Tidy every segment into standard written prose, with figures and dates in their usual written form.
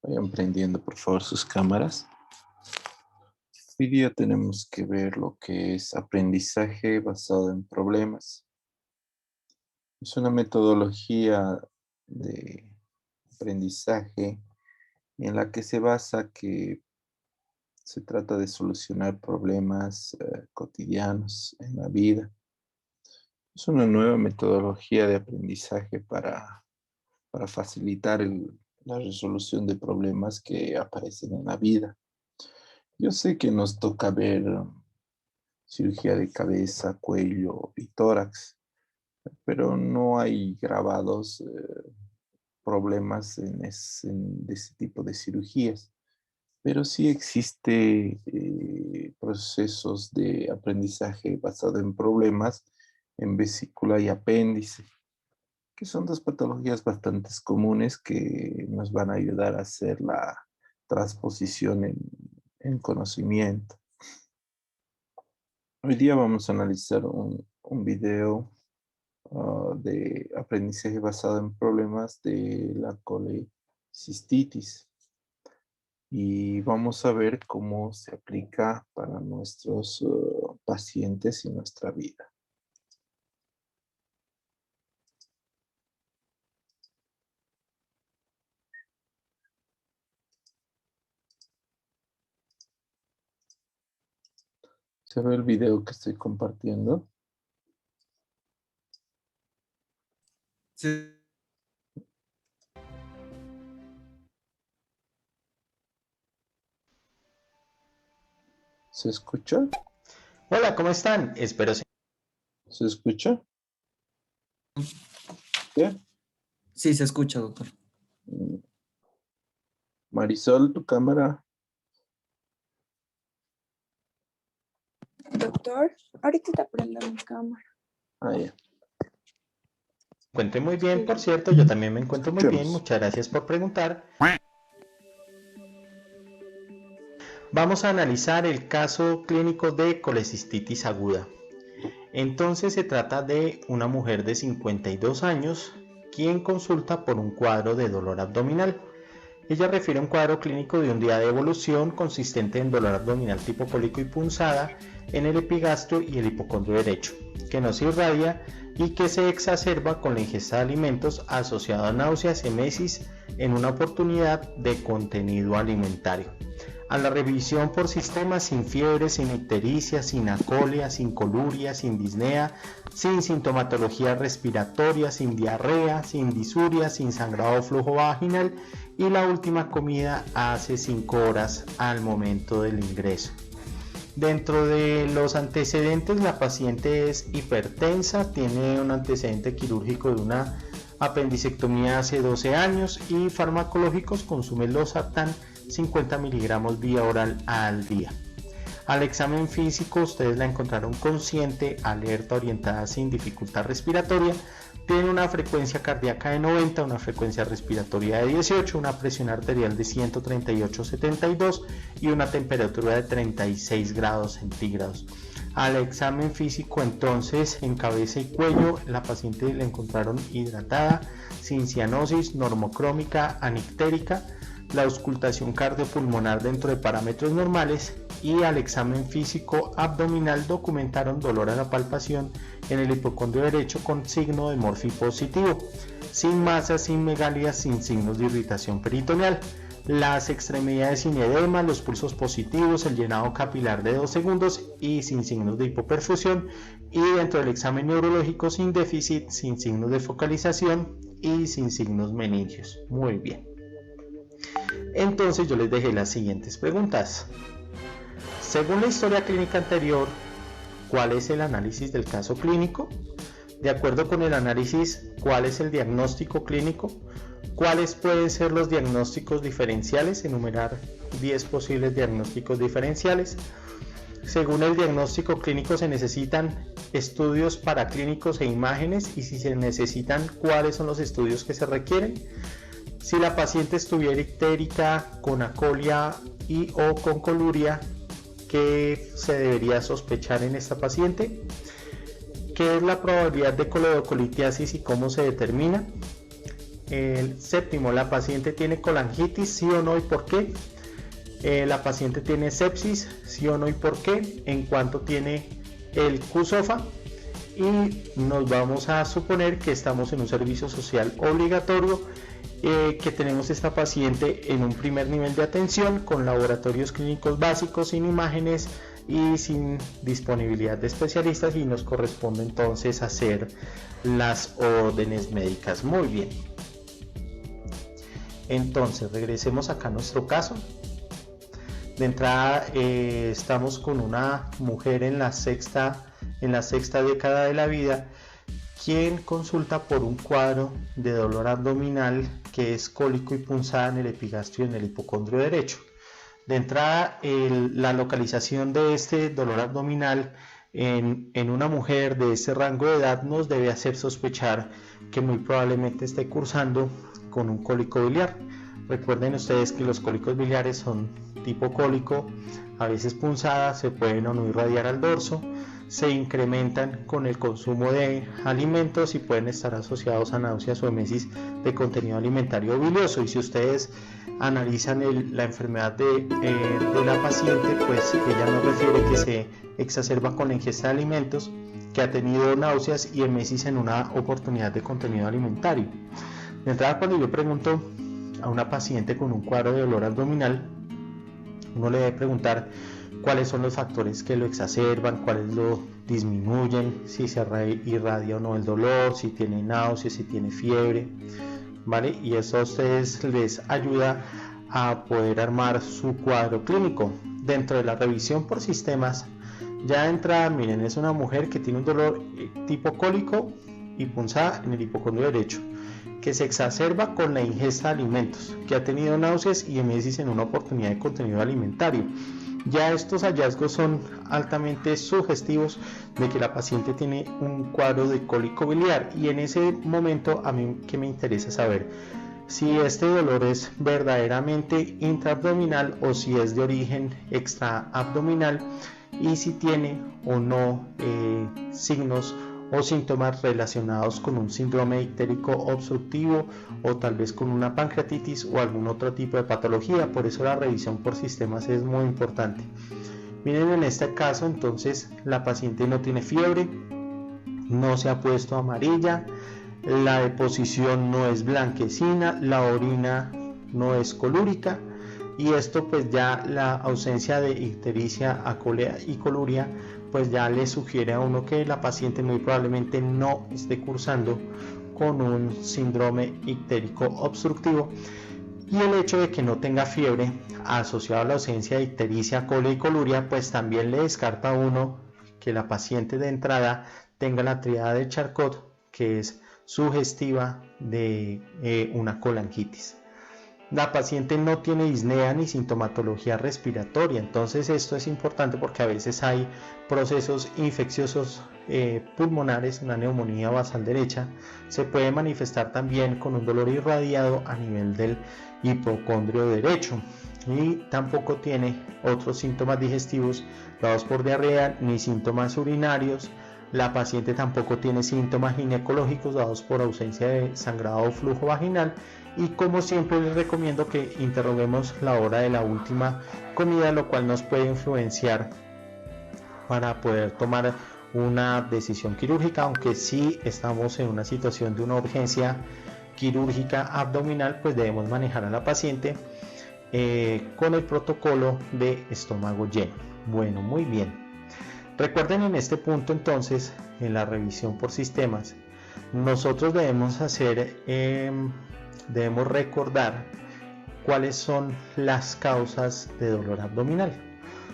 Vayan prendiendo por favor sus cámaras. Hoy día tenemos que ver lo que es aprendizaje basado en problemas. Es una metodología de aprendizaje en la que se basa que se trata de solucionar problemas cotidianos en la vida. Es una nueva metodología de aprendizaje para facilitar la resolución de problemas que aparecen en la vida. Yo sé que nos toca ver cirugía de cabeza, cuello y tórax, pero no hay grabados problemas de ese tipo de cirugías. Pero sí existe procesos de aprendizaje basado en problemas en vesícula y apéndice, que son dos patologías bastante comunes que nos van a ayudar a hacer la transposición en conocimiento. Hoy día vamos a analizar un video de aprendizaje basado en problemas de la colecistitis y vamos a ver cómo se aplica para nuestros pacientes y nuestra vida. ¿Se ve el video que estoy compartiendo? Sí. ¿Se escucha? Hola, ¿cómo están? Espero se... ¿Se escucha? ¿Bien? Sí, se escucha, doctor. Marisol, tu cámara. Doctor, ahorita te prendo mi cámara. Ah, ya. Me encuentro muy bien, por cierto, yo también me encuentro muy bien, Escuchemos. muchas gracias por preguntar. Vamos a analizar el caso clínico de colecistitis aguda. Entonces se trata de una mujer de 52 años quien consulta por un cuadro de dolor abdominal. Ella refiere un cuadro clínico de un día de evolución consistente en dolor abdominal tipo cólico y punzada en el epigastrio y el hipocondrio derecho, que no se irradia y que se exacerba con la ingesta de alimentos asociado a náuseas, emesis en una oportunidad de contenido alimentario. A la revisión por sistema sin fiebre, sin ictericia, sin acolia, sin coluria, sin disnea, sin sintomatología respiratoria, sin diarrea, sin disuria, sin sangrado o flujo vaginal y la última comida hace 5 horas al momento del ingreso. Dentro de los antecedentes, la paciente es hipertensa, tiene un antecedente quirúrgico de una apendicectomía hace 12 años y farmacológicos, consume losartán 50 miligramos vía oral al día. Al examen físico ustedes la encontraron consciente, alerta, orientada, sin dificultad respiratoria, tiene una frecuencia cardíaca de 90, una frecuencia respiratoria de 18, una presión arterial de 138/72 y una temperatura de 36 grados centígrados. Al examen físico entonces en cabeza y cuello la paciente la encontraron hidratada, sin cianosis, normocrómica, anictérica, la auscultación cardiopulmonar dentro de parámetros normales y al examen físico abdominal documentaron dolor a la palpación en el hipocondrio derecho con signo de Morphy positivo, sin masas, sin megalias, sin signos de irritación peritoneal. Las extremidades sin edema, los pulsos positivos, el llenado capilar de 2 segundos y sin signos de hipoperfusión, y dentro del examen neurológico sin déficit, sin signos de focalización y sin signos meningios. Muy bien. Entonces yo les dejé las siguientes preguntas. Según la historia clínica anterior, ¿cuál es el análisis del caso clínico? De acuerdo con el análisis, ¿cuál es el diagnóstico clínico? ¿Cuáles pueden ser los diagnósticos diferenciales? Enumerar 10 posibles diagnósticos diferenciales. Según el diagnóstico clínico se necesitan estudios paraclínicos e imágenes, y si se necesitan, ¿cuáles son los estudios que se requieren? Si la paciente estuviera ictérica, con acolia y o con coluria, ¿qué se debería sospechar en esta paciente? ¿Qué es la probabilidad de coledocolitiasis y cómo se determina? El séptimo, la paciente tiene colangitis, sí o no y por qué. La paciente tiene sepsis, sí o no y por qué. En cuanto tiene el QSOFA. Y nos vamos a suponer que estamos en un servicio social obligatorio, que tenemos esta paciente en un primer nivel de atención con laboratorios clínicos básicos, sin imágenes y sin disponibilidad de especialistas, y nos corresponde entonces hacer las órdenes médicas. Muy bien, entonces regresemos acá a nuestro caso. De entrada estamos con una mujer en la sexta década de la vida, quien consulta por un cuadro de dolor abdominal que es cólico y punzada en el epigastrio y en el hipocondrio derecho. De entrada, la localización de este dolor abdominal en una mujer de este rango de edad nos debe hacer sospechar que muy probablemente esté cursando con un cólico biliar. Recuerden ustedes que los cólicos biliares son tipo cólico, a veces punzadas, se pueden o no irradiar al dorso, se incrementan con el consumo de alimentos y pueden estar asociados a náuseas o emesis de contenido alimentario bilioso. Y si ustedes analizan la enfermedad de la paciente, pues ella nos refiere que se exacerba con la ingesta de alimentos, que ha tenido náuseas y emesis en una oportunidad de contenido alimentario. De entrada, cuando yo pregunto a una paciente con un cuadro de dolor abdominal, uno le debe preguntar cuáles son los factores que lo exacerban, cuáles lo disminuyen, si se irradia o no el dolor, si tiene náuseas, si tiene fiebre, ¿vale? Y eso a ustedes les ayuda a poder armar su cuadro clínico. Dentro de la revisión por sistemas, ya de entrada, miren, es una mujer que tiene un dolor tipo cólico y punzada en el hipocondrio derecho, que se exacerba con la ingesta de alimentos, que ha tenido náuseas y emesis en una oportunidad de contenido alimentario. Ya estos hallazgos son altamente sugestivos de que la paciente tiene un cuadro de cólico biliar, y en ese momento a mí que me interesa saber si este dolor es verdaderamente intraabdominal o si es de origen extraabdominal, y si tiene o no signos o síntomas relacionados con un síndrome ictérico obstructivo o tal vez con una pancreatitis o algún otro tipo de patología. Por eso la revisión por sistemas es muy importante. Miren, en este caso entonces la paciente no tiene fiebre, no se ha puesto amarilla, la deposición no es blanquecina, la orina no es colúrica, y esto pues ya la ausencia de ictericia, acolea y coluria pues ya le sugiere a uno que la paciente muy probablemente no esté cursando con un síndrome ictérico obstructivo. Y el hecho de que no tenga fiebre asociado a la ausencia de ictericia, colea y coluria, pues también le descarta a uno que la paciente de entrada tenga la tríada de Charcot, que es sugestiva de una colangitis. La paciente no tiene disnea ni sintomatología respiratoria. Entonces esto es importante porque a veces hay procesos infecciosos pulmonares, una neumonía basal derecha. Se puede manifestar también con un dolor irradiado a nivel del hipocondrio derecho, y tampoco tiene otros síntomas digestivos dados por diarrea ni síntomas urinarios. La paciente tampoco tiene síntomas ginecológicos dados por ausencia de sangrado o flujo vaginal. Y como siempre les recomiendo que interroguemos la hora de la última comida, lo cual nos puede influenciar para poder tomar una decisión quirúrgica. Aunque si estamos en una situación de una urgencia quirúrgica abdominal, pues debemos manejar a la paciente con el protocolo de estómago lleno. Bueno, muy bien. Recuerden, en este punto entonces, en la revisión por sistemas, nosotros debemos recordar cuáles son las causas de dolor abdominal.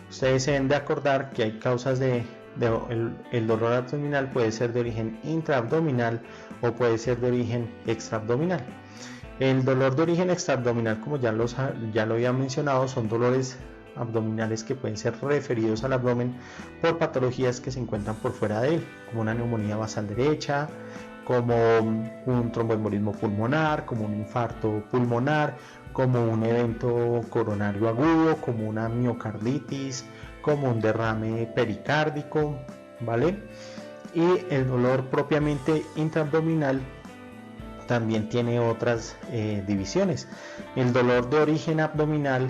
Ustedes se deben de acordar que hay causas el dolor abdominal puede ser de origen intraabdominal o puede ser de origen extraabdominal. El dolor de origen extraabdominal, como ya lo había mencionado, son dolores abdominales que pueden ser referidos al abdomen por patologías que se encuentran por fuera de él, como una neumonía basal derecha, como un tromboembolismo pulmonar, como un infarto pulmonar, como un evento coronario agudo, como una miocarditis, como un derrame pericárdico, ¿vale? Y el dolor propiamente intraabdominal también tiene otras divisiones. El dolor de origen abdominal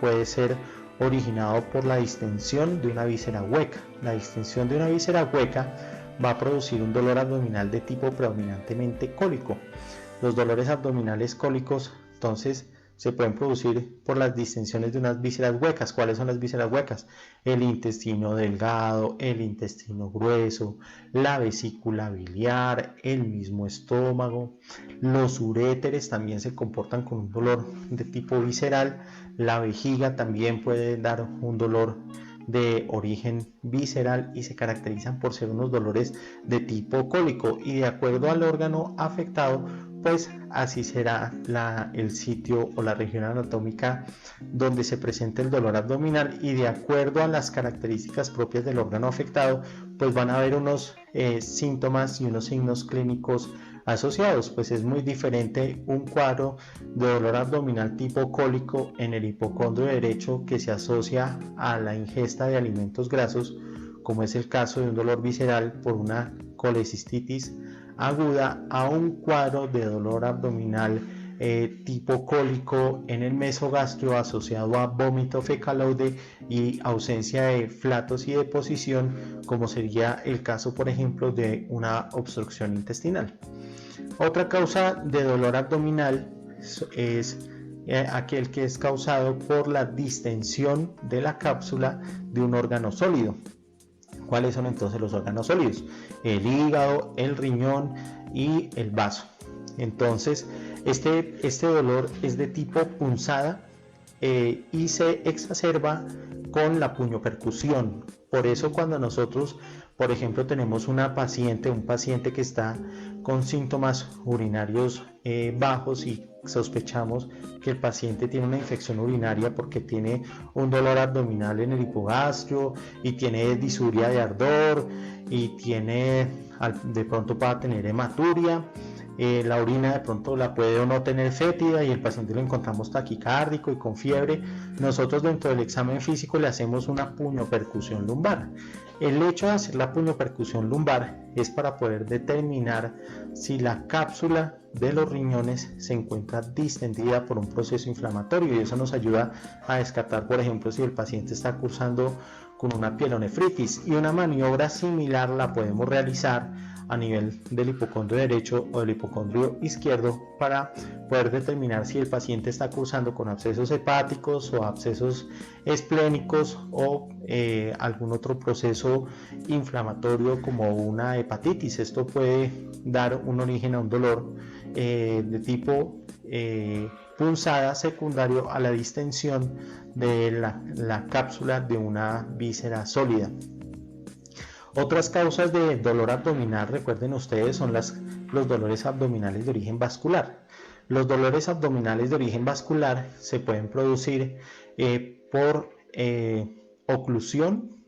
puede ser originado por la distensión de una víscera hueca. La distensión de una víscera hueca va a producir un dolor abdominal de tipo predominantemente cólico. Los dolores abdominales cólicos entonces se pueden producir por las distensiones de unas vísceras huecas. ¿Cuáles son las vísceras huecas? El intestino delgado, el intestino grueso, la vesícula biliar, el mismo estómago. Los uréteres también se comportan con un dolor de tipo visceral. La vejiga también puede dar un dolor de origen visceral y se caracterizan por ser unos dolores de tipo cólico, y de acuerdo al órgano afectado, pues así será el sitio o la región anatómica donde se presenta el dolor abdominal, y de acuerdo a las características propias del órgano afectado, pues van a haber unos síntomas y unos signos clínicos asociados. Pues es muy diferente un cuadro de dolor abdominal tipo cólico en el hipocondrio derecho que se asocia a la ingesta de alimentos grasos, como es el caso de un dolor visceral por una colecistitis aguda, a un cuadro de dolor abdominal tipo cólico en el mesogastrio asociado a vómito fecalaude y ausencia de flatos y deposición, como sería el caso, por ejemplo, de una obstrucción intestinal. Otra causa de dolor abdominal es aquel que es causado por la distensión de la cápsula de un órgano sólido. ¿Cuáles son entonces los órganos sólidos? El hígado, el riñón y el vaso. Entonces, este dolor es de tipo punzada y se exacerba con la puñopercusión. Por eso cuando nosotros, por ejemplo, tenemos un paciente que está con síntomas urinarios bajos y sospechamos que el paciente tiene una infección urinaria porque tiene un dolor abdominal en el hipogastrio y tiene disuria de ardor y de pronto va a tener hematuria, la orina de pronto la puede o no tener fétida y el paciente lo encontramos taquicárdico y con fiebre, nosotros dentro del examen físico le hacemos una puñopercusión lumbar. El hecho de hacer la puñopercusión lumbar es para poder determinar si la cápsula de los riñones se encuentra distendida por un proceso inflamatorio, y eso nos ayuda a descartar, por ejemplo, si el paciente está cursando con una pielonefritis, y una maniobra similar la podemos realizar a nivel del hipocondrio derecho o del hipocondrio izquierdo para poder determinar si el paciente está cursando con abscesos hepáticos o abscesos esplénicos o algún otro proceso inflamatorio como una hepatitis. Esto puede dar un origen a un dolor de tipo punzada secundario a la distensión de la cápsula de una víscera sólida. Otras causas de dolor abdominal, recuerden ustedes, son los dolores abdominales de origen vascular. Los dolores abdominales de origen vascular se pueden producir por oclusión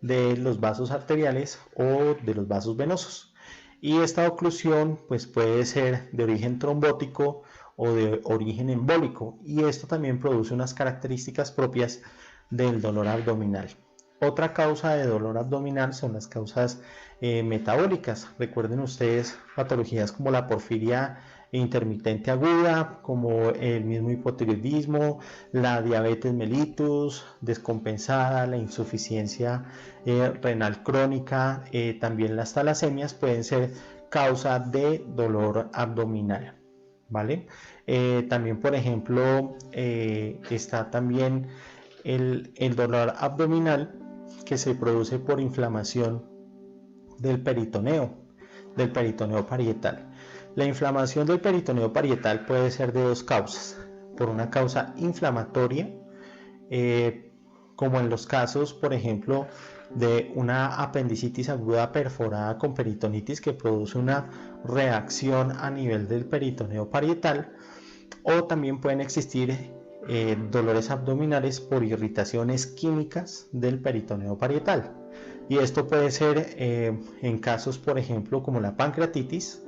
de los vasos arteriales o de los vasos venosos. Y esta oclusión pues puede ser de origen trombótico o de origen embólico, y esto también produce unas características propias del dolor abdominal. Otra causa de dolor abdominal son las causas metabólicas. Recuerden ustedes patologías como la porfiria intermitente aguda, como el mismo hipotiroidismo, la diabetes mellitus descompensada, la insuficiencia renal crónica, también las talasemias pueden ser causa de dolor abdominal, ¿vale? También, por ejemplo, está también el dolor abdominal que se produce por inflamación del peritoneo parietal. La inflamación del peritoneo parietal puede ser de dos causas: por una causa inflamatoria, como en los casos, por ejemplo, de una apendicitis aguda perforada con peritonitis que produce una reacción a nivel del peritoneo parietal, o también pueden existir dolores abdominales por irritaciones químicas del peritoneo parietal, y esto puede ser en casos, por ejemplo, como la pancreatitis,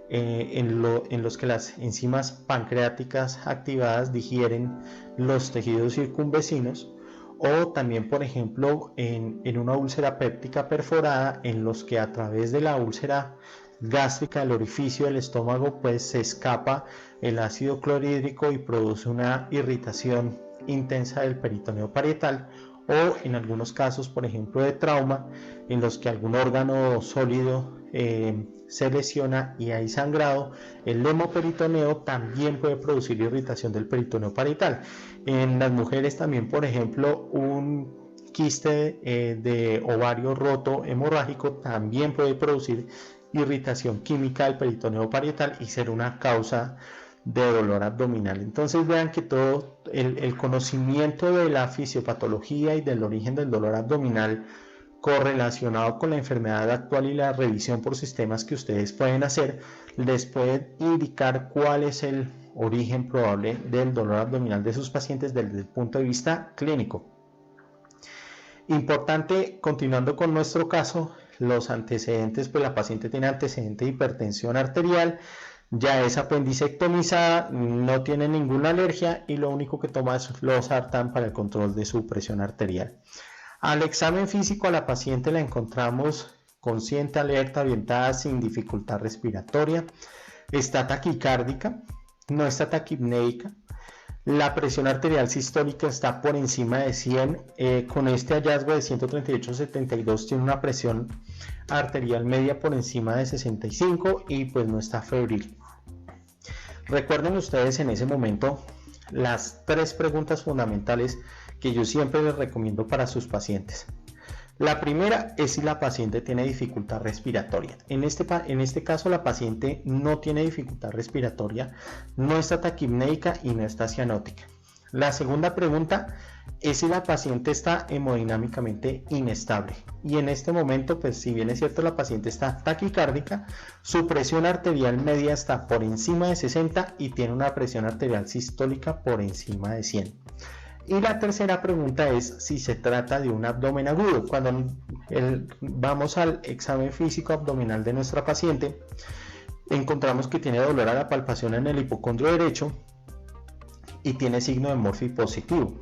en los que las enzimas pancreáticas activadas digieren los tejidos circunvecinos, o también, por ejemplo, en una úlcera péptica perforada, en los que a través de la úlcera gástrica del orificio del estómago, pues se escapa el ácido clorhídrico y produce una irritación intensa del peritoneo parietal, o en algunos casos, por ejemplo, de trauma, en los que algún órgano sólido se lesiona y hay sangrado, el hemoperitoneo también puede producir irritación del peritoneo parietal. En las mujeres también, por ejemplo, un quiste de ovario roto hemorrágico también puede producir irritación química del peritoneo parietal y ser una causa de dolor abdominal. Entonces vean que todo el conocimiento de la fisiopatología y del origen del dolor abdominal correlacionado con la enfermedad actual y la revisión por sistemas que ustedes pueden hacer, les puede indicar cuál es el origen probable del dolor abdominal de sus pacientes desde el punto de vista clínico. Importante, continuando con nuestro caso, los antecedentes, pues la paciente tiene antecedente de hipertensión arterial, ya es apendicectomizada, no tiene ninguna alergia y lo único que toma es losartán para el control de su presión arterial. Al examen físico a la paciente la encontramos consciente, alerta, orientada, sin dificultad respiratoria, está taquicárdica, no está taquipneica. La presión arterial sistólica está por encima de 100, con este hallazgo de 138/72 tiene una presión arterial media por encima de 65 y pues no está febril. Recuerden ustedes en ese momento las 3 preguntas fundamentales que yo siempre les recomiendo para sus pacientes. La primera es si la paciente tiene dificultad respiratoria. En este caso la paciente no tiene dificultad respiratoria, no está taquipneica y no está cianótica. La segunda pregunta es si la paciente está hemodinámicamente inestable. Y en este momento, pues si bien es cierto la paciente está taquicárdica, su presión arterial media está por encima de 60 y tiene una presión arterial sistólica por encima de 100. Y la tercera pregunta es si se trata de un abdomen agudo. Cuando vamos al examen físico abdominal de nuestra paciente, encontramos que tiene dolor a la palpación en el hipocondrio derecho y tiene signo de Murphy positivo.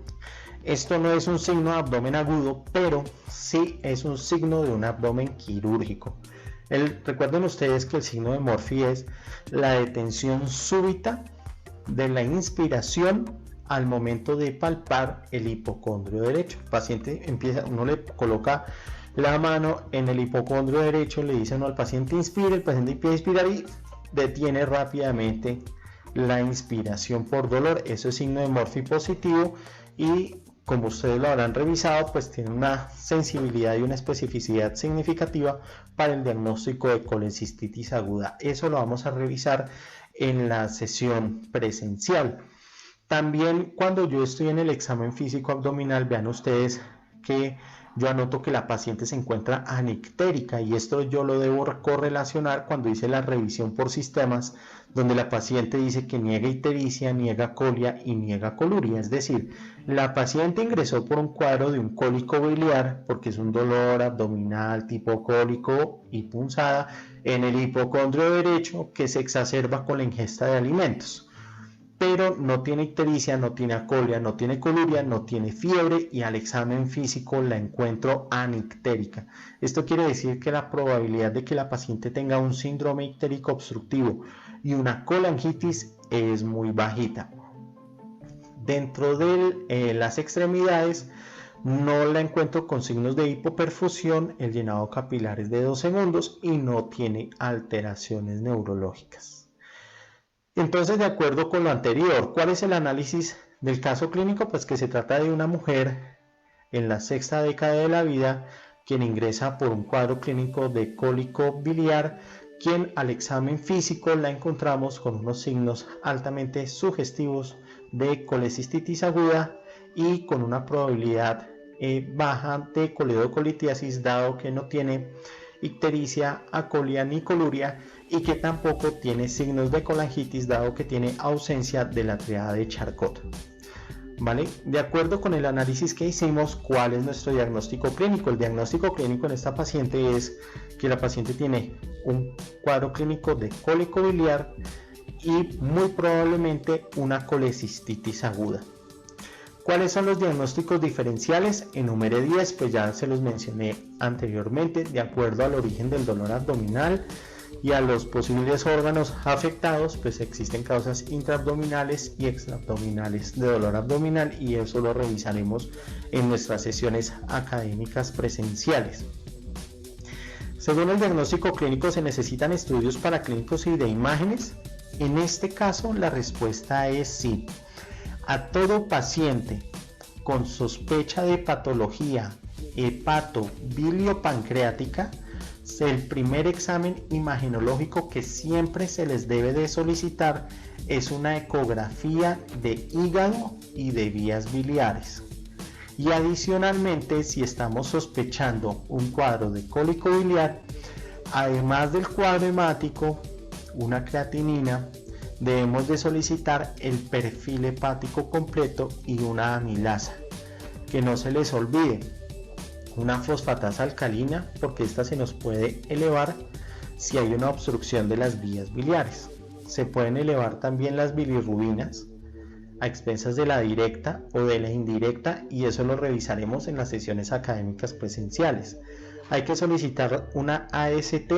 Esto no es un signo de abdomen agudo, pero sí es un signo de un abdomen quirúrgico. Recuerden ustedes que el signo de Murphy es la detención súbita de la inspiración al momento de palpar el hipocondrio derecho. El paciente uno le coloca la mano en el hipocondrio derecho, le dice al paciente inspire, el paciente empieza a inspirar y detiene rápidamente la inspiración por dolor. Eso es signo de Murphy positivo y como ustedes lo habrán revisado, pues tiene una sensibilidad y una especificidad significativa para el diagnóstico de colecistitis aguda. Eso lo vamos a revisar en la sesión presencial. También cuando yo estoy en el examen físico abdominal, vean ustedes que yo anoto que la paciente se encuentra anictérica y esto yo lo debo correlacionar cuando hice la revisión por sistemas, donde la paciente dice que niega ictericia, niega colia y niega coluria. Es decir, la paciente ingresó por un cuadro de un cólico biliar porque es un dolor abdominal tipo cólico y punzada en el hipocondrio derecho que se exacerba con la ingesta de alimentos. Pero no tiene ictericia, no tiene acolia, no tiene coluria, no tiene fiebre y al examen físico la encuentro anictérica. Esto quiere decir que la probabilidad de que la paciente tenga un síndrome ictérico obstructivo y una colangitis es muy bajita. Dentro de las extremidades no la encuentro con signos de hipoperfusión, el llenado capilar es de 2 segundos y no tiene alteraciones neurológicas. Entonces, de acuerdo con lo anterior, ¿cuál es el análisis del caso clínico? Pues que se trata de una mujer en la 6ª década de la vida quien ingresa por un cuadro clínico de cólico biliar, quien al examen físico la encontramos con unos signos altamente sugestivos de colecistitis aguda y con una probabilidad baja de coledocolitiasis, dado que no tiene ictericia, acolia ni coluria y que tampoco tiene signos de colangitis, dado que tiene ausencia de la triada de Charcot. ¿Vale? De acuerdo con el análisis que hicimos, ¿cuál es nuestro diagnóstico clínico? El diagnóstico clínico en esta paciente es que la paciente tiene un cuadro clínico de cólico biliar y muy probablemente una colecistitis aguda. ¿Cuáles son los diagnósticos diferenciales? Enumeré 10, pues ya se los mencioné anteriormente. De acuerdo al origen del dolor abdominal, y a los posibles órganos afectados, pues existen causas intraabdominales y extraabdominales de dolor abdominal, y eso lo revisaremos en nuestras sesiones académicas presenciales. Según el diagnóstico clínico, ¿se necesitan estudios paraclínicos y de imágenes? En este caso, la respuesta es sí. A todo paciente con sospecha de patología hepatobiliopancreática, el primer examen imagenológico que siempre se les debe de solicitar es una ecografía de hígado y de vías biliares. Y adicionalmente, si estamos sospechando un cuadro de cólico biliar, además del cuadro hemático, una creatinina, debemos de solicitar el perfil hepático completo y una amilasa. Que no se les olvide una fosfatasa alcalina, porque esta se nos puede elevar si hay una obstrucción de las vías biliares. Se pueden elevar también las bilirrubinas a expensas de la directa o de la indirecta, y eso lo revisaremos en las sesiones académicas presenciales. Hay que solicitar una AST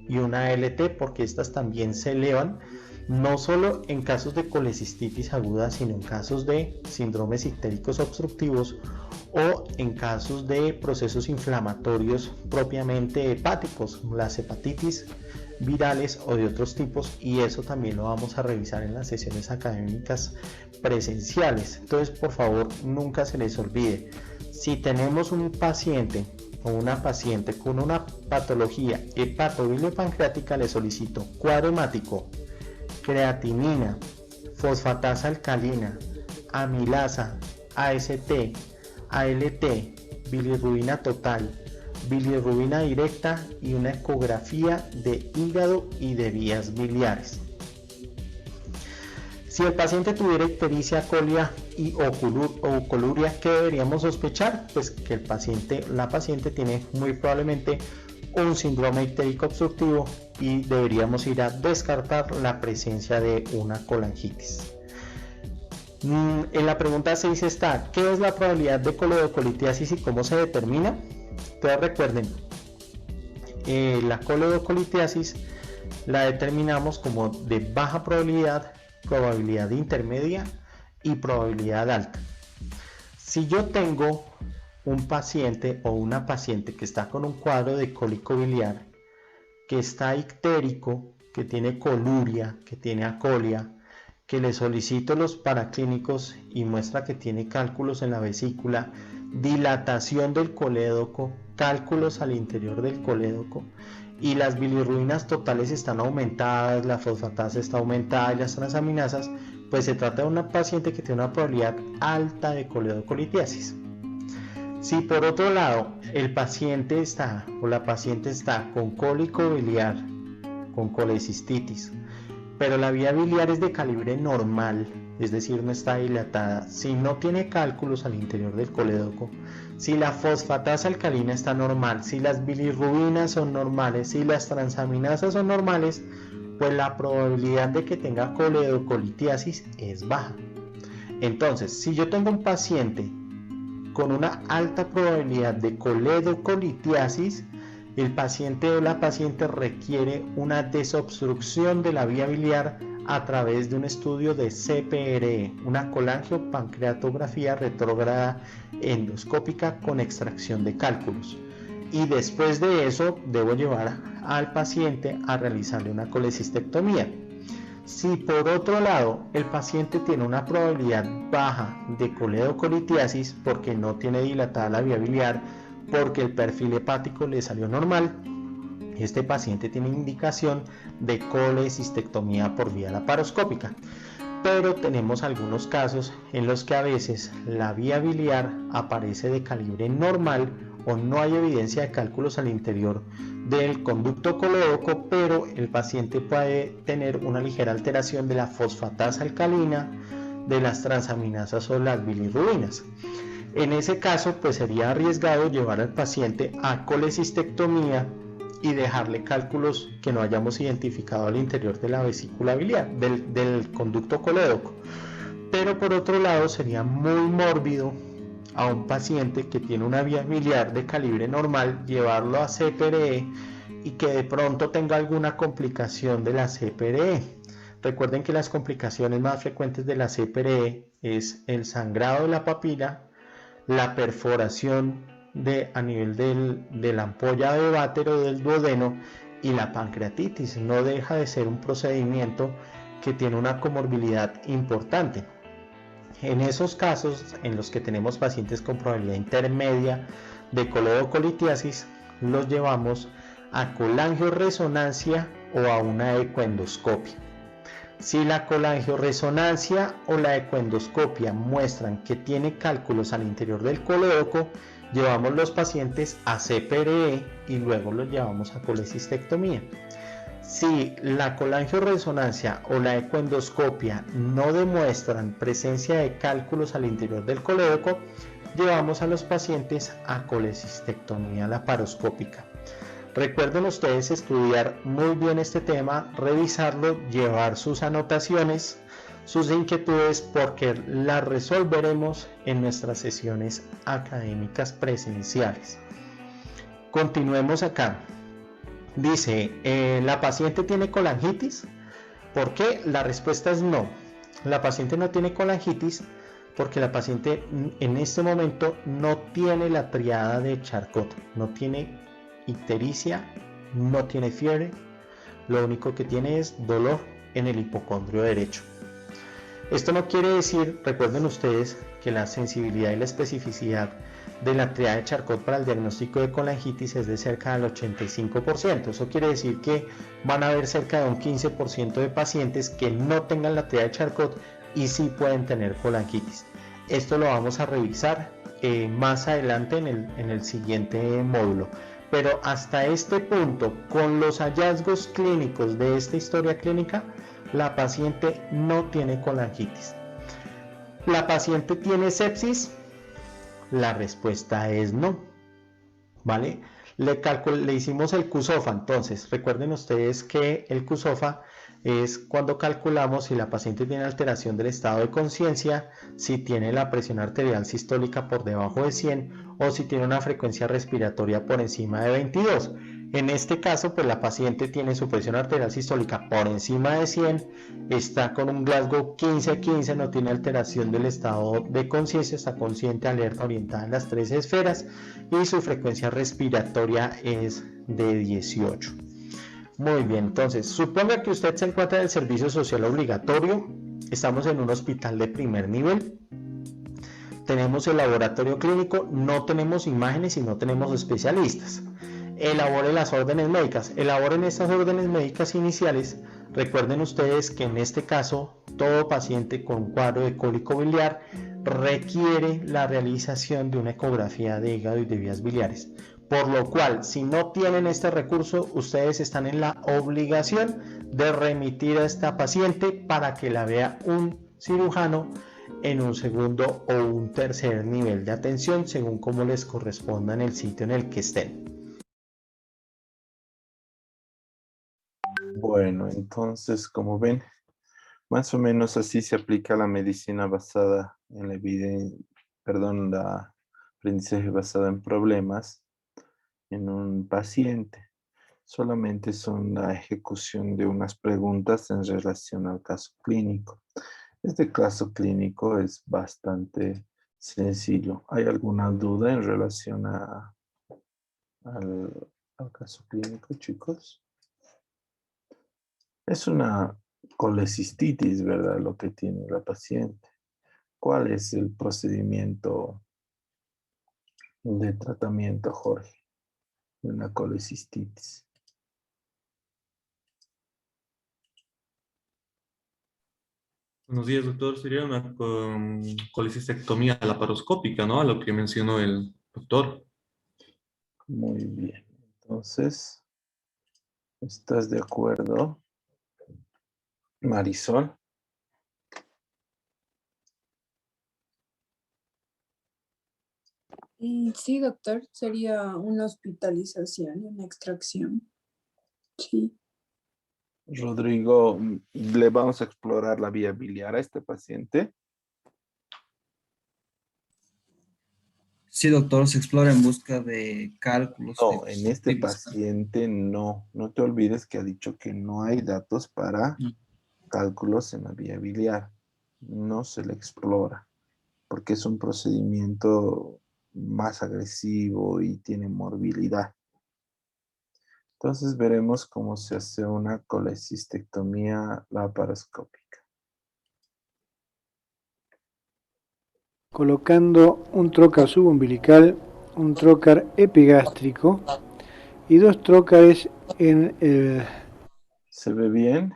y una ALT, porque estas también se elevan, no solo en casos de colecistitis aguda, sino en casos de síndromes ictéricos obstructivos o en casos de procesos inflamatorios propiamente hepáticos, las hepatitis virales o de otros tipos, y eso también lo vamos a revisar en las sesiones académicas presenciales. Entonces, por favor, nunca se les olvide, si tenemos un paciente o una paciente con una patología hepatobiliopancreática, le solicito cuadro hemático, creatinina, fosfatasa alcalina, amilasa, AST, ALT, bilirrubina total, bilirrubina directa y una ecografía de hígado y de vías biliares. Si el paciente tuviera ictericia, colia o coluria, ¿qué deberíamos sospechar? Pues que la paciente tiene muy probablemente un síndrome ictérico obstructivo, y deberíamos ir a descartar la presencia de una colangitis. En la pregunta 6 está: ¿qué es la probabilidad de coledocolitiasis y cómo se determina? Entonces recuerden, la coledocolitiasis la determinamos como de baja probabilidad, probabilidad intermedia y probabilidad alta. Si yo tengo un paciente o una paciente que está con un cuadro de cólico biliar, que está ictérico, que tiene coluria, que tiene acolia, que le solicito los paraclínicos y muestra que tiene cálculos en la vesícula, dilatación del colédoco, cálculos al interior del colédoco, y las bilirrubinas totales están aumentadas, la fosfatasa está aumentada y las transaminasas, pues se trata de una paciente que tiene una probabilidad alta de coledocolitiasis. Si por otro lado el paciente está o la paciente está con cólico biliar, con colecistitis, pero la vía biliar es de calibre normal, es decir, no está dilatada, si no tiene cálculos al interior del colédoco, si la fosfatasa alcalina está normal, si las bilirrubinas son normales, si las transaminasas son normales, pues la probabilidad de que tenga coledocolitiasis es baja. Entonces, si yo tengo un paciente con una alta probabilidad de coledocolitiasis, el paciente o la paciente requiere una desobstrucción de la vía biliar a través de un estudio de CPRE, una colangiopancreatografía retrógrada endoscópica con extracción de cálculos. Y después de eso debo llevar al paciente a realizarle una colecistectomía. Si por otro lado el paciente tiene una probabilidad baja de coledocolitiasis porque no tiene dilatada la vía biliar, porque el perfil hepático le salió normal, este paciente tiene indicación de colecistectomía por vía laparoscópica. Pero tenemos algunos casos en los que a veces la vía biliar aparece de calibre normal o no hay evidencia de cálculos al interior del conducto colédoco, pero el paciente puede tener una ligera alteración de la fosfatasa alcalina, de las transaminasas o las bilirrubinas. En ese caso, pues sería arriesgado llevar al paciente a colecistectomía y dejarle cálculos que no hayamos identificado al interior de la vesícula biliar, del conducto colédoco. Pero por otro lado, sería muy mórbido a un paciente que tiene una vía biliar de calibre normal llevarlo a CPRE y que de pronto tenga alguna complicación de la CPRE. Recuerden que las complicaciones más frecuentes de la CPRE es el sangrado de la papila, la perforación a nivel de la ampolla de Bátero del duodeno y la pancreatitis. No deja de ser un procedimiento que tiene una comorbilidad importante. En esos casos en los que tenemos pacientes con probabilidad intermedia de coledocolitiasis, los llevamos a colangioresonancia o a una ecoendoscopia. Si la colangioresonancia o la ecoendoscopia muestran que tiene cálculos al interior del colédoco, llevamos los pacientes a CPRE y luego los llevamos a colecistectomía. Si la colangioresonancia o la ecoendoscopia no demuestran presencia de cálculos al interior del colédoco, llevamos a los pacientes a colecistectomía laparoscópica. Recuerden ustedes estudiar muy bien este tema, revisarlo, llevar sus anotaciones, sus inquietudes, porque las resolveremos en nuestras sesiones académicas presenciales. Continuemos acá. Dice, ¿la paciente tiene colangitis? ¿Por qué? La respuesta es no. La paciente no tiene colangitis porque la paciente en este momento no tiene la triada de Charcot, no tiene ictericia, no tiene fiebre, lo único que tiene es dolor en el hipocondrio derecho. Esto no quiere decir, recuerden ustedes, que la sensibilidad y la especificidad de la triada de Charcot para el diagnóstico de colangitis es de cerca del 85%. Eso quiere decir que van a haber cerca de un 15% de pacientes que no tengan la triada de Charcot y sí pueden tener colangitis. Esto lo vamos a revisar más adelante en el siguiente módulo. Pero hasta este punto, con los hallazgos clínicos de esta historia clínica, la paciente no tiene colangitis. ¿La paciente tiene sepsis? La respuesta es no. ¿Vale? Le hicimos el QSOFA. Entonces, recuerden ustedes que el QSOFA es cuando calculamos si la paciente tiene alteración del estado de conciencia, si tiene la presión arterial sistólica por debajo de 100 o si tiene una frecuencia respiratoria por encima de 22. En este caso, pues la paciente tiene su presión arterial sistólica por encima de 100, está con un Glasgow 15-15, no tiene alteración del estado de conciencia, está consciente, alerta, orientada en las 3 esferas y su frecuencia respiratoria es de 18. Muy bien, entonces, suponga que usted se encuentra en el servicio social obligatorio, estamos en un hospital de primer nivel, tenemos el laboratorio clínico, no tenemos imágenes y no tenemos especialistas. Elabore las órdenes médicas, elaboren estas órdenes médicas iniciales. Recuerden ustedes que en este caso, todo paciente con un cuadro de cólico biliar requiere la realización de una ecografía de hígado y de vías biliares. Por lo cual, si no tienen este recurso, ustedes están en la obligación de remitir a esta paciente para que la vea un cirujano en un segundo o un tercer nivel de atención, según como les corresponda en el sitio en el que estén. Bueno, entonces, como ven, más o menos así se aplica la medicina basada en la evidencia, la aprendizaje basado en problemas en un paciente. Solamente son la ejecución de unas preguntas en relación al caso clínico. Este caso clínico es bastante sencillo. ¿Hay alguna duda en relación al caso clínico, chicos? Es una colecistitis, ¿verdad? Lo que tiene la paciente. ¿Cuál es el procedimiento de tratamiento, Jorge, de una colecistitis? Buenos días, doctor. Sería una colecistectomía laparoscópica, ¿no? A lo que mencionó el doctor. Muy bien. Entonces, ¿estás de acuerdo, Marisol? Sí, doctor, sería una hospitalización y una extracción. Sí. Rodrigo, ¿le vamos a explorar la vía biliar a este paciente? Sí, doctor, se explora en busca de cálculos. No, de- en este de- paciente no. No te olvides que ha dicho que no hay datos para cálculos en la vía biliar. No se le explora porque es un procedimiento más agresivo y tiene morbilidad. Entonces veremos cómo se hace una colecistectomía laparoscópica. Colocando un trocar subumbilical, un trocar epigástrico y dos trócares en el... ¿Se ve bien?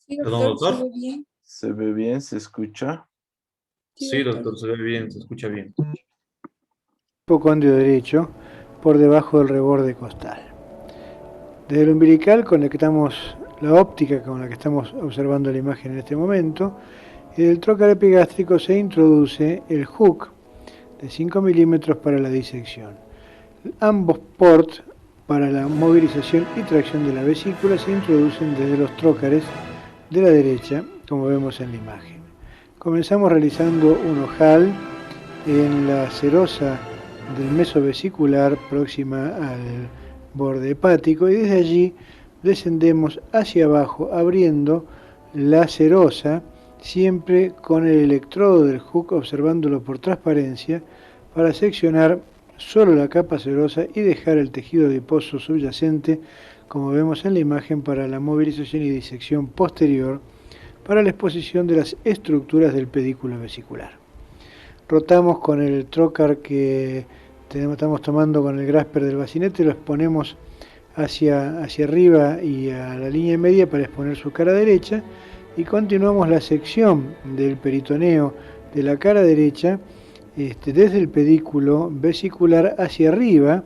Sí, Perdón, doctor, se doctor. ve bien. ¿Se ve bien? ¿Se escucha? Sí, Sí, doctor. doctor, se ve bien, se escucha bien. hipocondrio derecho por debajo del reborde costal. Desde el umbilical conectamos la óptica con la que estamos observando la imagen en este momento y del trócar epigástrico se introduce el hook de 5 milímetros para la disección. Ambos ports para la movilización y tracción de la vesícula se introducen desde los trócares de la derecha, como vemos en la imagen. Comenzamos realizando un ojal en la serosa del mesovesicular próxima al borde hepático y desde allí descendemos hacia abajo abriendo la serosa siempre con el electrodo del hook observándolo por transparencia para seccionar solo la capa serosa y dejar el tejido adiposo subyacente como vemos en la imagen para la movilización y disección posterior para la exposición de las estructuras del pedículo vesicular. Rotamos con el trocar que estamos tomando con el grasper del bacinete, lo exponemos hacia arriba y a la línea media para exponer su cara derecha y continuamos la sección del peritoneo de la cara derecha desde el pedículo vesicular hacia arriba,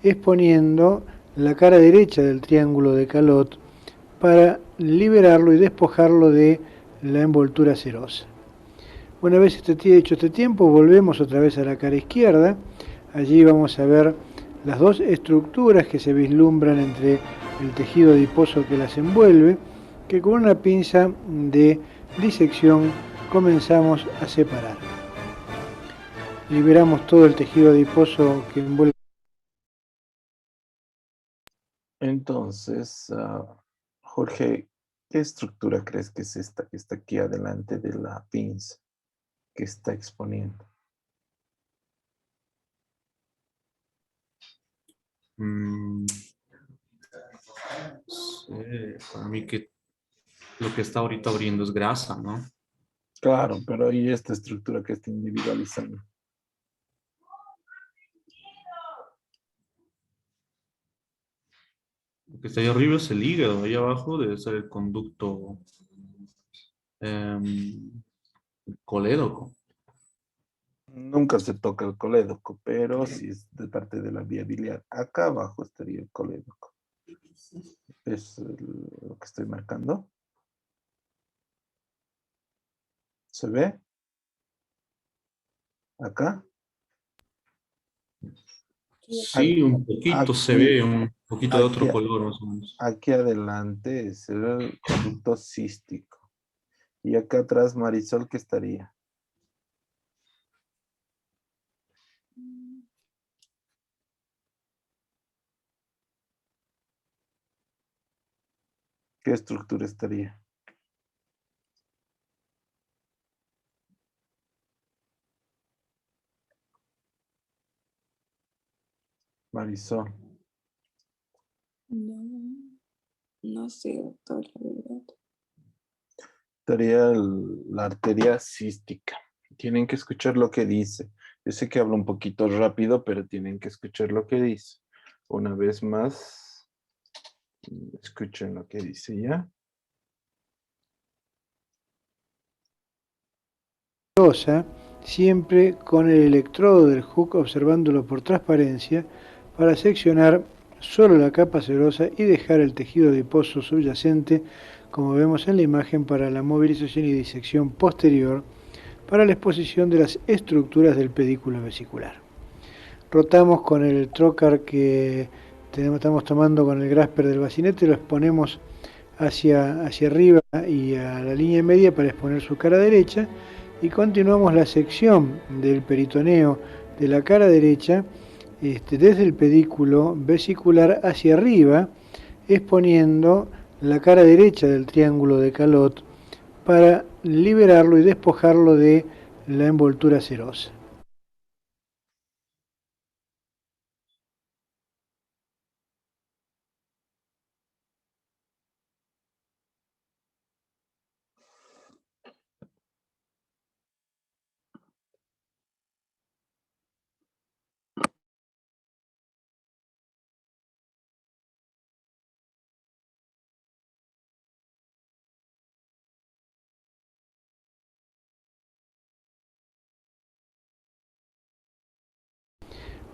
exponiendo la cara derecha del triángulo de Calot para liberarlo y despojarlo de la envoltura serosa. Una vez hecho este tiempo, volvemos otra vez a la cara izquierda. Allí vamos a ver las dos estructuras que se vislumbran entre el tejido adiposo que las envuelve, que con una pinza de disección comenzamos a separar. Liberamos todo el tejido adiposo que envuelve. Entonces, Jorge, ¿qué estructura crees que es esta que está aquí adelante de la pinza que está exponiendo? Sí, para mí que lo que está ahorita abriendo es grasa, ¿no? Claro, pero ¿y esta estructura que está individualizando? Lo que está ahí arriba es el hígado, ahí abajo debe ser el conducto colédoco. Nunca se toca el colédoco, pero sí es de parte de la vía biliar. Acá abajo estaría el colédoco. Es lo que estoy marcando. ¿Se ve? Acá. Sí, un poquito se Aquí, ve, un poquito de otro aquí, color más o menos. aquí adelante es el conducto cístico. Y acá atrás, Marisol, ¿qué estaría? ¿Qué estructura estaría? Marisol. No, no sé, doctor, la verdad. Estaría la arteria cística. Tienen que escuchar lo que dice. Yo sé que hablo un poquito rápido, pero tienen que escuchar lo que dice. Una vez más, escuchen lo que dice ya. Siempre con el electrodo del hook observándolo por transparencia para seccionar solo la capa serosa y dejar el tejido adiposo subyacente como vemos en la imagen para la movilización y disección posterior para la exposición de las estructuras del pedículo vesicular. Rotamos con el trocar que estamos tomando con el grasper del bacinete, lo exponemos hacia arriba y a la línea media para exponer su cara derecha y continuamos la sección del peritoneo de la cara derecha desde el pedículo vesicular hacia arriba, exponiendo la cara derecha del triángulo de Calot para liberarlo y despojarlo de la envoltura serosa.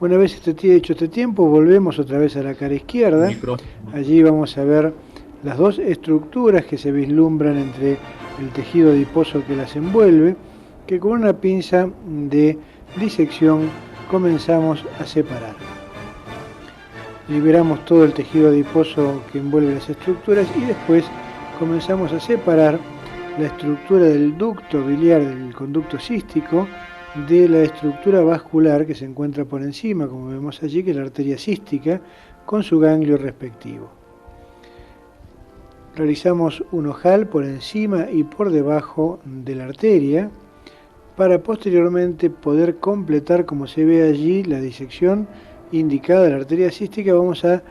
Una vez hecho este tiempo, volvemos otra vez a la cara izquierda. Allí vamos a ver las dos estructuras que se vislumbran entre el tejido adiposo que las envuelve, que con una pinza de disección comenzamos a separar. Liberamos todo el tejido adiposo que envuelve las estructuras y después comenzamos a separar la estructura del ducto biliar, del conducto cístico, de la estructura vascular que se encuentra por encima, como vemos allí, que es la arteria cística, con su ganglio respectivo. Realizamos un ojal por encima y por debajo de la arteria, para posteriormente poder completar, como se ve allí, la disección indicada de la arteria cística. Vamos a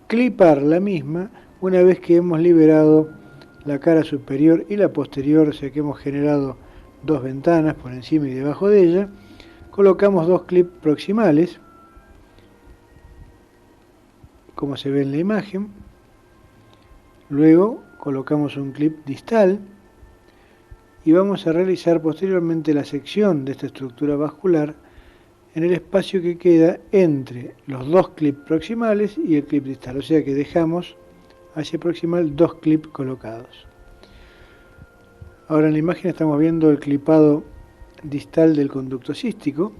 clipar la misma una vez que hemos liberado la cara superior y la posterior, o sea que hemos generado dos ventanas por encima y debajo de ella. Colocamos dos clips proximales, como se ve en la imagen. Luego colocamos un clip distal y vamos a realizar posteriormente la sección de esta estructura vascular en el espacio que queda entre los dos clips proximales y el clip distal, o sea que dejamos hacia proximal dos clips colocados. Ahora en la imagen estamos viendo el clipado distal del conducto cístico.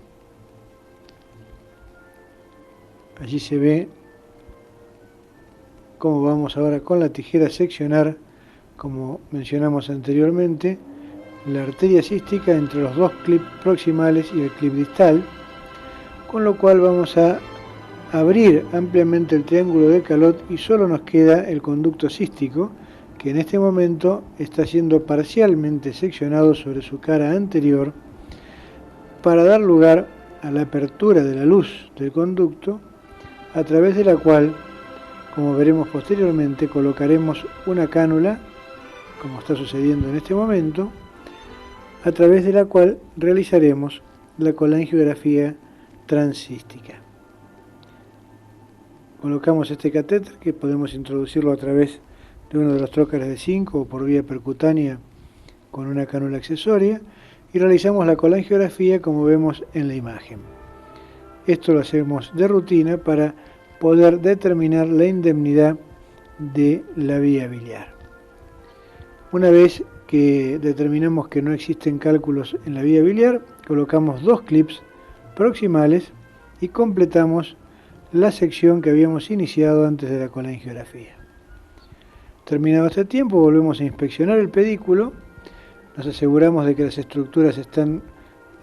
Allí se ve cómo vamos ahora con la tijera a seccionar, como mencionamos anteriormente, la arteria cística entre los dos clips proximales y el clip distal, con lo cual vamos a abrir ampliamente el triángulo de Calot y solo nos queda el conducto cístico, que en este momento está siendo parcialmente seccionado sobre su cara anterior para dar lugar a la apertura de la luz del conducto, a través de la cual, como veremos posteriormente, colocaremos una cánula, como está sucediendo en este momento, a través de la cual realizaremos la colangiografía transcística. Colocamos este catéter, que podemos introducirlo a través de uno de los trócares de 5 o por vía percutánea con una cánula accesoria, y realizamos la colangiografía como vemos en la imagen. Esto lo hacemos de rutina para poder determinar la indemnidad de la vía biliar. Una vez que determinamos que no existen cálculos en la vía biliar, colocamos dos clips proximales y completamos la sección que habíamos iniciado antes de la colangiografía. Terminado este tiempo, volvemos a inspeccionar el pedículo, nos aseguramos de que las estructuras están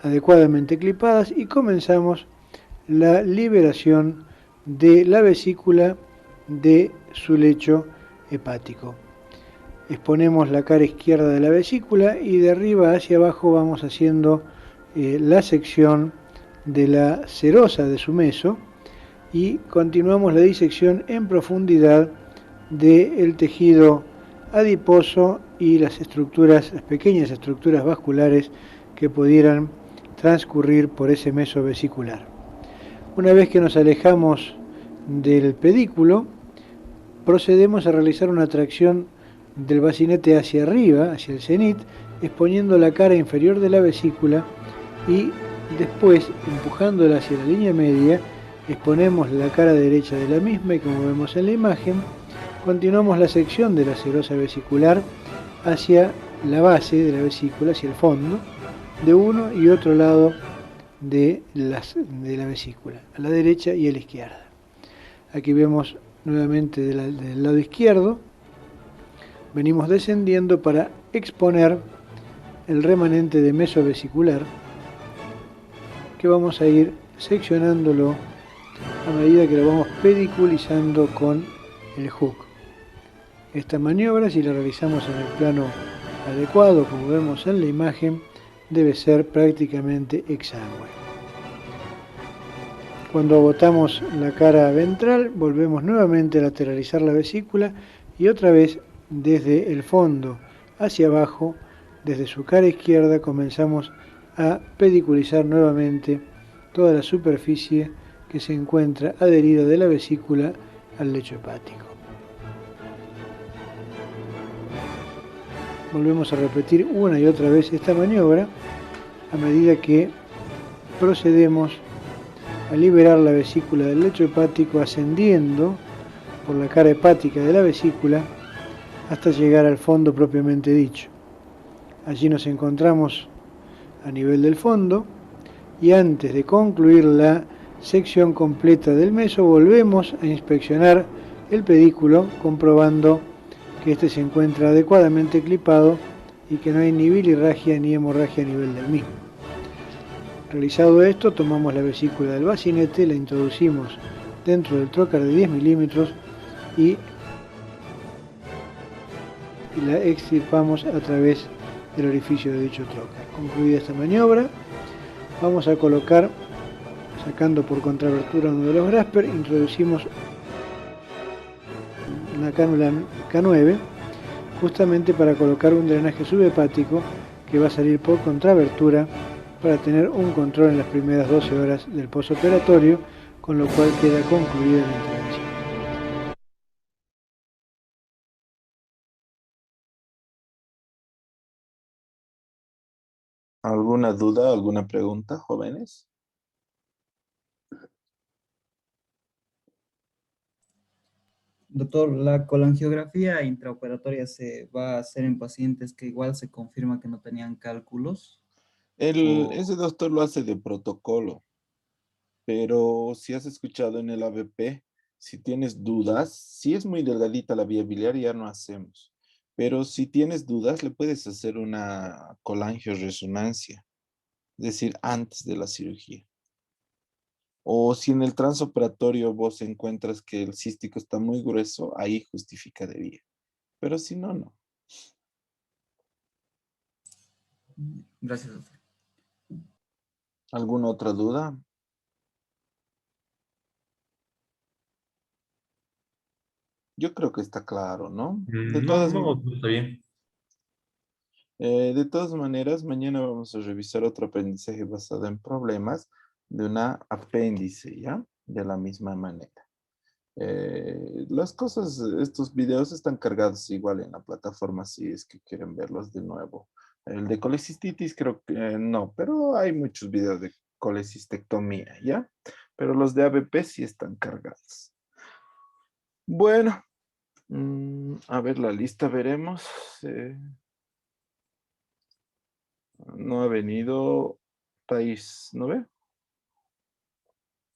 adecuadamente clipadas y comenzamos la liberación de la vesícula de su lecho hepático. Exponemos la cara izquierda de la vesícula y de arriba hacia abajo vamos haciendo la sección de la serosa de su meso y continuamos la disección en profundidad del tejido adiposo y las pequeñas estructuras vasculares que pudieran transcurrir por ese meso vesicular. Una vez que nos alejamos del pedículo, procedemos a realizar una tracción del bacinete hacia arriba, hacia el cenit, exponiendo la cara inferior de la vesícula y después, empujándola hacia la línea media, exponemos la cara derecha de la misma y, como vemos en la imagen, continuamos la sección de la serosa vesicular hacia la base de la vesícula, hacia el fondo, de uno y otro lado de la vesícula, a la derecha y a la izquierda. Aquí vemos nuevamente del lado izquierdo, venimos descendiendo para exponer el remanente de mesovesicular, que vamos a ir seccionándolo a medida que lo vamos pediculizando con el hook. Esta maniobra, si la realizamos en el plano adecuado, como vemos en la imagen, debe ser prácticamente exangüe. Cuando agotamos la cara ventral, volvemos nuevamente a lateralizar la vesícula y otra vez desde el fondo hacia abajo, desde su cara izquierda, comenzamos a pediculizar nuevamente toda la superficie que se encuentra adherida de la vesícula al lecho hepático. Volvemos a repetir una y otra vez esta maniobra a medida que procedemos a liberar la vesícula del lecho hepático, ascendiendo por la cara hepática de la vesícula hasta llegar al fondo propiamente dicho. Allí nos encontramos a nivel del fondo y antes de concluir la sección completa del meso volvemos a inspeccionar el pedículo comprobando que este se encuentra adecuadamente clipado y que no hay ni bilirragia ni hemorragia a nivel del mismo. Realizado esto, tomamos la vesícula del bacinete, la introducimos dentro del trocar de 10 milímetros y la extirpamos a través del orificio de dicho trocar. Concluida esta maniobra, vamos a colocar, sacando por contrabertura uno de los Grasper, introducimos una cánula K9 justamente para colocar un drenaje subhepático que va a salir por contrabertura para tener un control en las primeras 12 horas del posoperatorio, con lo cual queda concluida la intervención. ¿Alguna duda, alguna pregunta, jóvenes? Doctor, ¿la colangiografía intraoperatoria se va a hacer en pacientes que igual se confirma que no tenían cálculos? Ese doctor lo hace de protocolo, pero si has escuchado en el ABP, si tienes dudas, si es muy delgadita la vía biliar, ya no hacemos. Pero si tienes dudas, le puedes hacer una colangioresonancia, es decir, antes de la cirugía. O si en el transoperatorio vos encuentras que el cístico está muy grueso, ahí justifica de vía. Pero si no, no. Gracias, doctor. ¿Alguna otra duda? Yo creo que está claro, ¿no? No, está bien. De todas maneras, mañana vamos a revisar otro aprendizaje basado en problemas de una apéndice, ¿ya? De la misma manera. Las cosas, estos videos están cargados igual en la plataforma si es que quieren verlos de nuevo. El de colecistitis creo que no, pero hay muchos videos de colecistectomía, ¿ya? Pero los de ABP sí están cargados. Bueno, a ver la lista, veremos. No ha venido Thais, ¿no ve?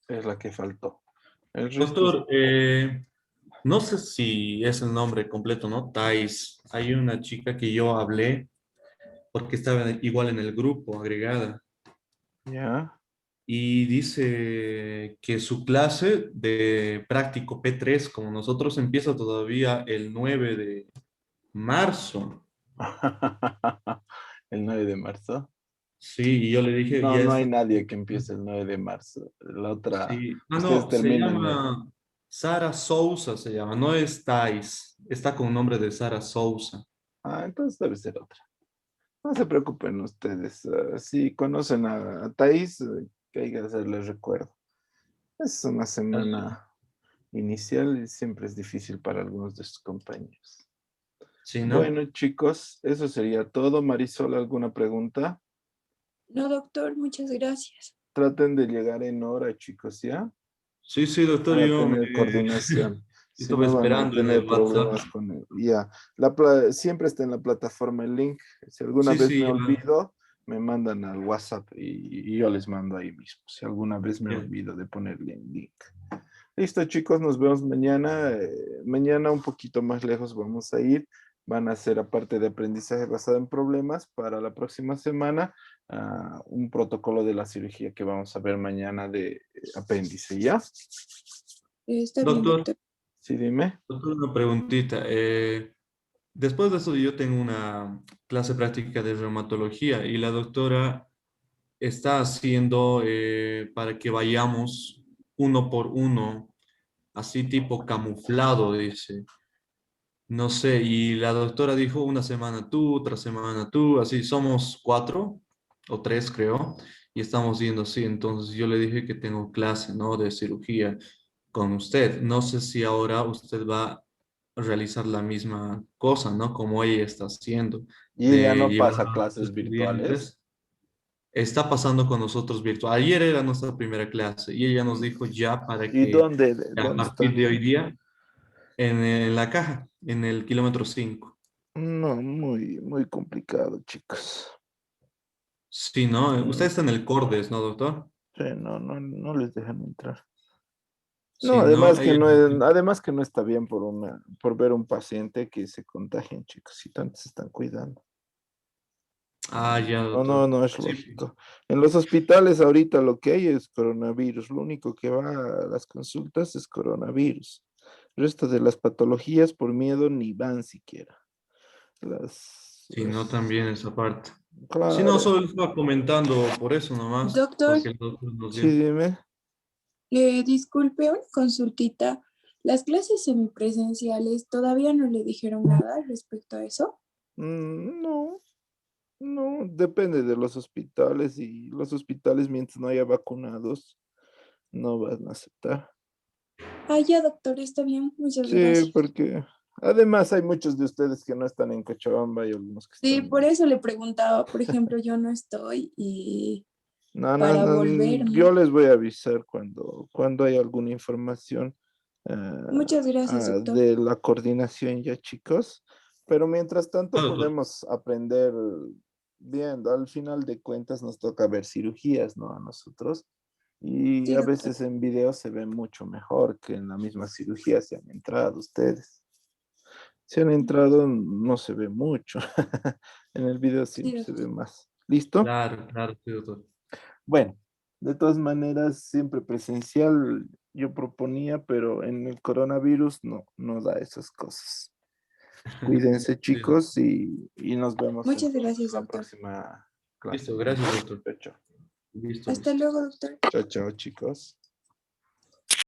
Es la que faltó. El resto Doctor, no sé si es el nombre completo, ¿no? Thais. Hay una chica que yo hablé porque estaba igual en el grupo, agregada, ya. y dice que su clase de práctico P3, como nosotros, empieza todavía el 9 de marzo. El 9 de marzo. Sí, y yo le dije, No, ya no está. hay nadie que empiece el 9 de marzo. La otra, Sí. Ah, ustedes no, se terminan el... llama Sara Sousa, se llama, no es Thais, está con nombre de Sara Sousa. Ah, entonces debe ser otra. No se preocupen ustedes. Si conocen a Thais, que hay que hacerles recuerdo. Es una semana inicial y siempre es difícil para algunos de sus compañeros. Sí, ¿no? Bueno, chicos, eso sería todo. Marisol, ¿alguna pregunta? No, doctor, muchas gracias. Traten de llegar en hora, chicos, ¿ya? Sí, sí, doctor, Para yo tener coordinación. Si estuve no, van a esperando en el tener WhatsApp. problemas con él. Ya. Siempre está en la plataforma el link. Si alguna Sí, vez sí, me ya. olvido, me mandan al WhatsApp y yo les mando ahí mismo. Si alguna vez me Ya. olvido de ponerle el link. Listo, chicos, nos vemos mañana. Mañana un poquito más lejos vamos a ir. van a hacer, aparte de aprendizaje basado en problemas, para la próxima semana, un protocolo de la cirugía que vamos a ver mañana de apéndice, ¿ya? Está bien, Doctor, doctor. Sí, dime. doctor, una preguntita. Después de eso yo tengo una clase práctica de reumatología y la doctora está haciendo para que vayamos uno por uno, así tipo camuflado, dice. No sé, y la doctora dijo una semana tú, otra semana tú, así somos 4 o 3 creo, y estamos yendo así. Entonces yo le dije que tengo clase, ¿no? De cirugía con usted. No sé si ahora usted va a realizar la misma cosa, ¿no? Como ella está haciendo, Y ella de no llevar pasa a los clases virtuales. estudiantes. Está pasando con nosotros virtual. Ayer era nuestra primera clase y ella nos dijo ya para ¿Y que a dónde partir está? de hoy día en la caja, en el kilómetro 5. No, muy complicado, chicos. Sí, ¿no? Usted Mm, está en el Cordes, ¿no, doctor? sí, no les dejan entrar. No, Sí, ¿no? Ella además que no está bien por ver un paciente que se contagien, chicos, y tanto se están cuidando. Ah, ya, doctor. No es Sí, pues. lógico. En los hospitales ahorita lo que hay es coronavirus. Lo único que va a las consultas es coronavirus. El resto de las patologías por miedo ni van siquiera. Sí, no, también esa parte. Sí, no, Claro. solo estaba comentando por eso nomás, Doctor, porque el doctor nos Sí, dio. dime. disculpe, una consultita. ¿Las clases semipresenciales todavía no le dijeron nada respecto a eso? No, no, depende de los hospitales y los hospitales mientras no haya vacunados no van a aceptar. Ah, ya, doctor, está bien. Muchas Sí, gracias. porque además hay muchos de ustedes que no están en Cochabamba y algunos que Sí, están. por eso le preguntaba. Por ejemplo, yo no estoy y para No, volverme. yo les voy a avisar cuando hay alguna información Muchas gracias, doctor. de la coordinación ya, chicos. Pero mientras Ah, tanto doctor. podemos aprender viendo. Al final de cuentas nos toca ver cirugías, ¿no? A nosotros. Y Sí, a doctor. veces en video se ve mucho mejor que en la misma cirugía se han entrado ustedes. Si han entrado, no se ve mucho. En el video Sí, siempre se ve doctor. más. ¿Listo? Claro, claro, sí, doctor. Bueno, de todas maneras, siempre presencial yo proponía, pero en el coronavirus no da esas cosas. Cuídense, Sí, doctor. chicos, y nos vemos Muchas entonces gracias, la doctor. próxima clase. Listo, gracias, doctor. Chao, chao. Listo, Hasta listo. luego, doctor. Chao, chao, chicos.